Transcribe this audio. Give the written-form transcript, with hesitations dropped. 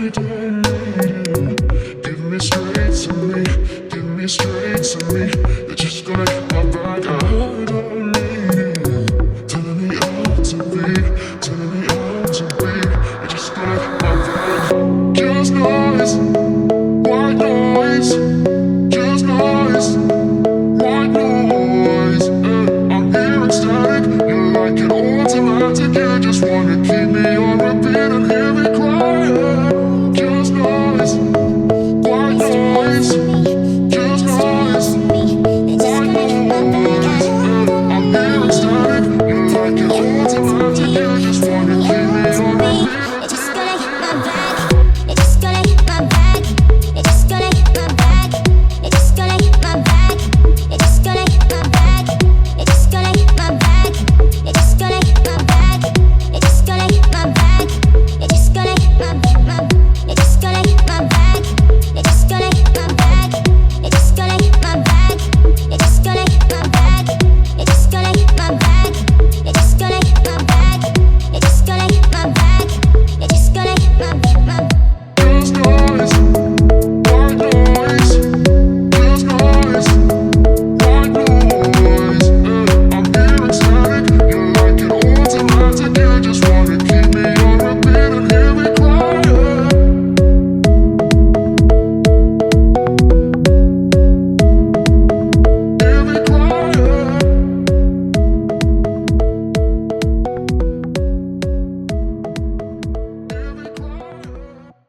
don't need you. Give me straight to me, give me straight to me. You're just gonna hit my back. I don't need you. Telling me out to be, telling me out to be. You're just gonna hit my back. Just noise.